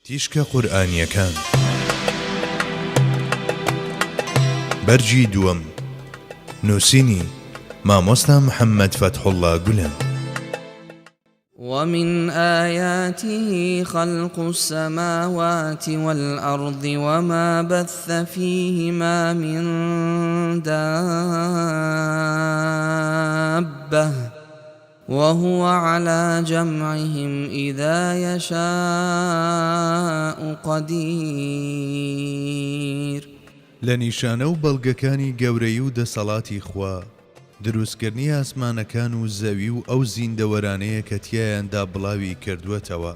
تیشکە قورئانیەکان بەرجی دووەم نووسینی مامۆستا محەممەد فەتحوڵڵا گولەن. ومن آياته خلق السماوات والأرض وما بث فيهما من دابة وهو على جمعهم إذا يشاء قدير. لنیشانە و بەڵگەکانی گەورەی و دەسەڵاتی خوا دروستکردنی ئاسمانەکان و زەوی و ئەو زیندەوەرانەیە کە تیایاندا بڵاوی کردووەتەوە.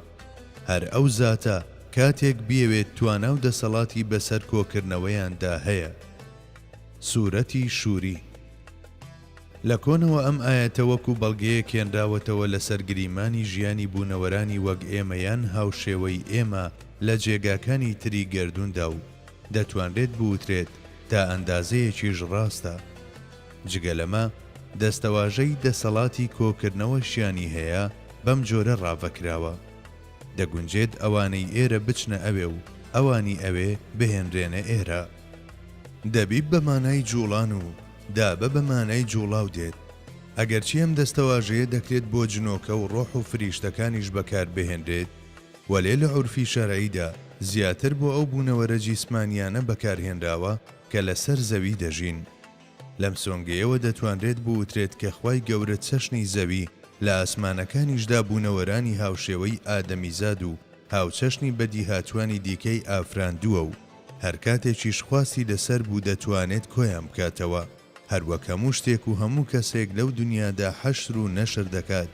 هەر ئەو زاتە کاتێک بیەوێت توانە و دەسەڵاتی بەسەر کۆکردنەوەیاندا هەیە. سوورەتی شووری لە کۆنەوە ئەم ئاەتە وەکو بەڵگەیە کێنراوەتەوە لەسەر گریمانی ژیانی بوونەوەرانی وەک ئێمەیان هاوشێوەی ئێمە لە جێگاکانی تری گەردووندا و دەتوانرێت بوترێت تا ئەندازەیەکیش ڕاستە. جگە لەمە دەستەواژەی دەسەڵاتی کۆکردنەوەشیانی هەیە بەم جۆرە ڕاوەکراوە. دەگونجێت ئەوانەی ئێرە بچنە ئەوێ و ئەوانی ئەوێ بهێنرێنە ئێرە. دەبیب بە مانای جوڵان و دابە بە مانای جوڵاو دێت. ئەگەرچی ئەم دەستەواژەیە دەکرێت بۆ جنۆکە و ڕۆح و فریشتەکانیش بەکار بهێنرێت، وەلێ لە عورفی شەرعیدا زیاتر بۆ ئەو بوونەوەرە جیسمانیانە بەکارهێنراوە کە لەسەر زەوی دەژین. لەم سۆنگەیەوە دەتوانرێت بوترێت کە خوای گەورە چەشنی زەوی لە ئاسمانەکانیشدا بوونەوەرانی هاوشێوەی ئادەمیزاد و هاوچەشنی بەدیهاتوانی دیکەی ئافراندووە و هەر کاتێکیش خواستی لەسەر بوو دەتوانێت کۆیان بکاتەوە. هەروەک هەموو شتێک و هەموو کەسێک لەو دنیادا حەشر و نەشر دەکات.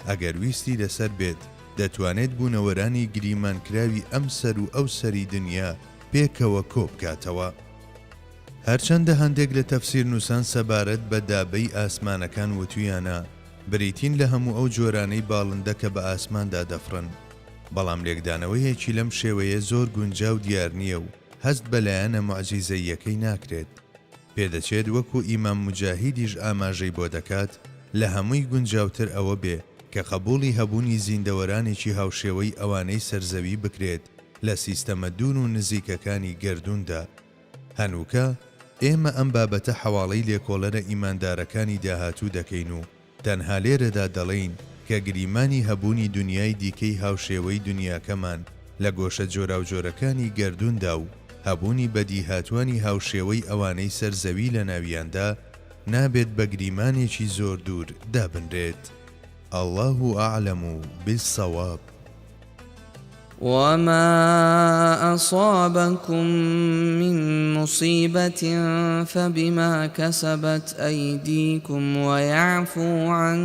ئەگەر ویستی لەسەر بێت دەتوانێت بوونەوەرانی گریمانکراوی ئەم سەر و ئەو سەری دنیا پێکەوە کۆ بکاتەوە. هەرچەندە هەندێک لە تەفسیر نووسان سەبارەت بە دابەی ئاسمانەکان وتویانە بریتین لە هەموو ئەو جۆرانەی باڵندە کە بە ئاسماندا دەفڕن، بەڵام لێکدانەوەیەکی لەم شێوەیە زۆر گونجاو دیار نییە و هەست بەلایەنە موعجیزەیەکەی ناکرێت. پێدەچێت وەکو ئیمام مجاهیدیش ئاماژەی بۆ دەکات لە هەمووی گونجاوتر ئەوە بێ کە قبوڵی هەبوونی زیندەوەرانێکی هاوشێوەی ئەوانەی سەرزەوی بکرێت لە سیستەمە دوون و نزیکەکانی گەردووندا. هەنووکە ئێمە ئەم بابەتە حەواڵەی لێکۆڵەرە ئیماندارەکانی داهاتوو دەکەین و تەنها لێرەدا دەڵێین کە گریمانی هەبوونی دنیای دیکەی هاوشێوەی دنیاکەمان لە گۆشە جۆراوجۆرەکانی گەردووندا و هەبوونی بەدیهاتوانی هاوشێوەی ئەوانەی سەرزەوی لە ناویاندا نابێت بە گریمانێکی زۆر دوور دابنرێت. الله أعلم بالصواب. وما أصابكم من مصيبة فبما كسبت أيديكم ويعفو عن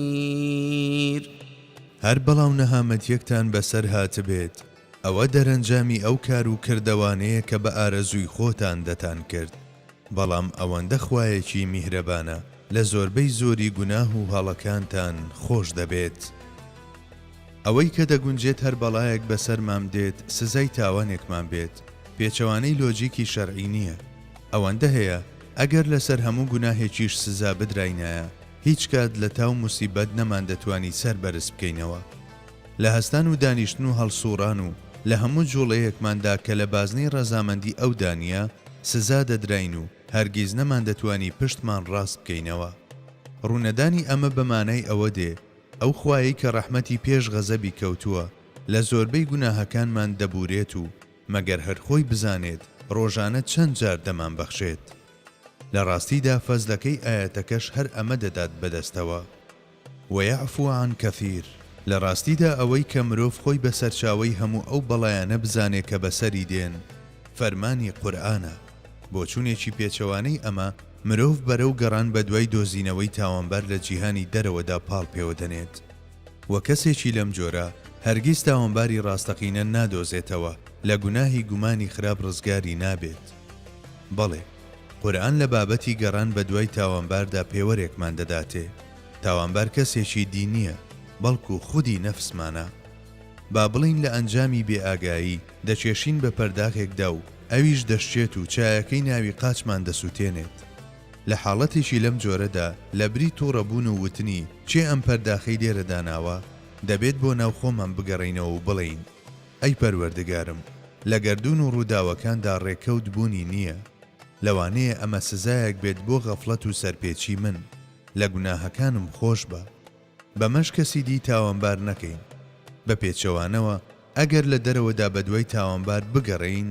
كثير. هەر بەڵاو نەهامەتیەکتان بەسەر هاتبێت ئەوە دەرەنجامی ئەو کار و کردەوانەیە کە بە ئارەزووی خۆتان دەتان کرد، بەڵام ئەوەندە خوایەکی میهرەبانە لە زۆربەی زۆری گوناه و هەڵەکانتان خۆش دەبێت. ئەوەی کە دەگونجێت هەر بەڵایەک بەسەرمان دێت سزای تاوانێکمان بێت پێچەوانەی لۆجیکی شەرعی نییە. ئەوەندە هەیە ئەگەر لەسەر هەموو گوناهێکیش سزا بدراینایە هیچ کات لە تاو موسیبەت نەمان دەتوانی سەر بەرز بکەینەوە. لە هەستان و دانیشتن و هەڵسوڕان و لە هەموو جوڵەیەکماندا کە لە بازنەی ڕەزامەندی ئەو دانیە سزا دەدراین و هەرگیز نەمان دەتوانی پشتمان ڕاست بکەینەوە. ڕوونەدانی ئەمە بەمانای ئەوە دێ ئەو خوایی کە ڕەحمەتی پێش غەزەبی کەوتووە لە زۆربەی گوناهەکانمان دەبورێت و مەگەر هەرخۆی بزانێت ڕۆژانە چەند جار دەمان بەخشێت. لە ڕاستیدا فەزلەکەی ئاەتەکەش هەر ئەمە دەدات بەدەستەوە. وەیعفو عن کەثیر. لە ڕاستیدا ئەوەی کە مرۆڤ خۆی بە سەرچاوەی هەموو ئەو بەڵایانە بزانێت کە بەسەری دێن فەرمانی قورئانە. بۆ چوونێکی پێچەوانەی ئەمە مرۆڤ بەرەو گەڕان بە دوای دۆزینەوەی تاوانبار لە جیهانی دەرەوەدا پاڵ پێوە دەنێت و کەسێکی لەم جۆرە هەرگیز تاوانباری ڕاستەقینە نادۆزێتەوە، لە گوناهی گومانی خراپ ڕزگاری نابێت. بەڵێ قورئان لە بابەتی گەڕان بە دوای تاوانباردا پێوەرێکمان دەداتێ. تاوانبار کەسێکی دینیە بەڵکو خودی نەفسمانە. با بڵین لە ئەنجامی بێئاگایی دەچێشین بە پەرداخێکدا و ئەویش دەشتێت و چایەکەی ناوی قاچمان دەسووتێنێت. لە حاڵەتێکی لەم جۆرەدا لە بری تووڕەبوون و وتنی چێ ئەم پەرداخەی لێرەداناوە دەبێت بۆ ناو خۆمان بگەڕینەوە و بڵین ئەی پەروەردگارم لە گەردون و ڕووداوەکاندا ڕێکەوت بوونی نییە لەوانەیە ئەمە سزایەک بێت بۆ غەفڵەت و سەرپێچی من لە گوناهەکانم خۆش بە بەمەش کەسی دی تاوانبار نەکەین بە پێچەوانەوە ئەگەر لە دەرەوەدا بە دوای تاوانبار بگەڕین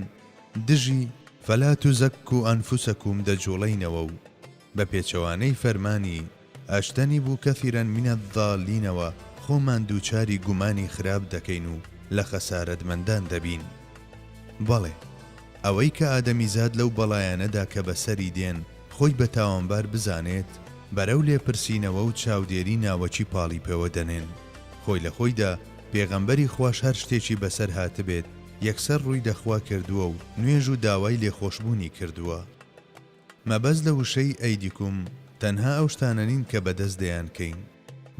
دژی فەلا تزەکو ئەنفوسەکوم دەجوڵەینەوە و بە پێچەوانەی فەرمانی ئاشتەنی بوو کەثیرەن منە الضالینەوە خۆمان دووچاری گومانی خراپ دەکەین و لە خەسارەتمەندان دەبین بەڵێ ئەوەی کە ئادەمیزاد لەو بەڵایانەدا کە بەسەری دێن خۆی بە تاوانبار بزانێت بەرەو لێپرسینەوە و چاودێری ناوەچی پاڵی پێوە دەنێن خۆی لە خۆیدا پێغەمبەری خوش هەر شتێکی بەسەر هاتبێت یەکسەر ڕووی دەخوا کردووە و نوێژ و داوای لێخۆشبوونی کردووە مەبەست لە وشەی ئەیدیکوم تەنها ئەو شتانە نین کە بەدەست دەیانکەین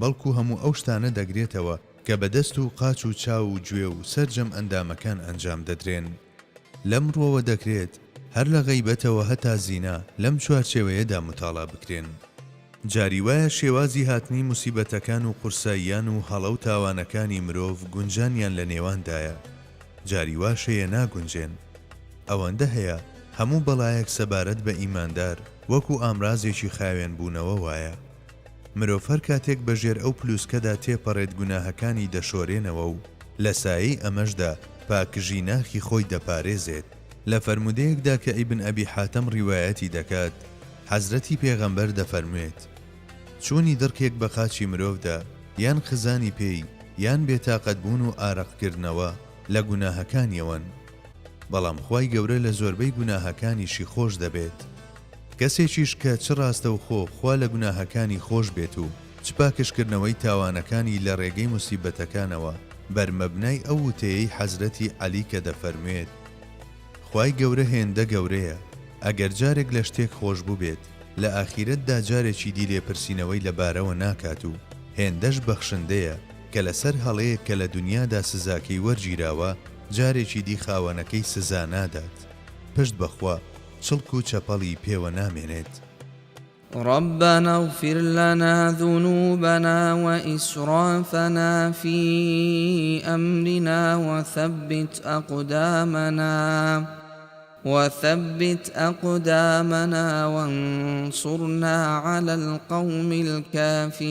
بەڵکو هەموو ئەو شتانە دەگرێتەوە کە بەدەست و قاچ و چاو و گوێ و سەرجەم ئەندامەکان ئەنجام دەدرێن لەم ڕۆوە دەکرێت هەر لە غەیبەتەوە هەتا زینا لەم چوارچێوەیەدا متاڵا بکرێن جاری وایە شێوازی هاتنی موسیبەتەکان و قورساییان و هەڵە و تاوانەکانی مرۆڤ گونجانیان لە نێواندایە جاری واشەیە ناگونجێن ئەوەندە هەیە هەموو بەڵایەک سەبارەت بە ئیماندار وەکو ئامرازێکی خاوێن بوونەوە وایە مرۆڤ هەر کاتێک بەژێر ئەو پلوسکەدا تێپەڕێت گوناهەکانی دەشۆرێنەوە و لە سایەی ئەمەشدا پاکژی ناخی خۆی دەپارێزێت لە فەرمودەیەکدا کە ئیبن ئەبی حاتەم ڕیوایەتی دەکات حەزرەتی پێغەمبەر دەفەرموێت چوونی دڕکێک بە قاچی مرۆڤدا یان خزانی پێی یان بێتاقەت بوون و ئارەقکردنەوە لە گوناهەکانیەوەن بەڵام خوای گەورە لە زۆربەی گوناهەکانیشی خۆش دەبێت کەسێکیش کە چ ڕاستە و خوا لە گوناهەکانی خۆش بێت و چ پاکشکردنەوەی تاوانەکانی لە ڕێگەی موسیبەتەکانەوە بەرمەبنای ئەو وتەیەی حەزرەتی عەلی کە دەفەرموێت خوای گەورە هێندە گەورەیە ئەگەر جارێک لە شتێک خۆش بوو بێت لە ئاخیرەتدا جارێکی دی لێپرسینەوەی لەبارەوە ناکات و هێندەش بەخشندەیە کە لەسەر هەڵەیەک کە لە دنیادا سزاکەی وەرگیراوە جارێکی دی خاوەنەکەی سزا نادات پشت بەخوا چڵک و چەپەڵی پێوە نامێنێت ربنا اغفر لنا ذنوبنا وإسرافنا في أمرنا وثبت أقدامنا وانصرنا على القوم الكافرين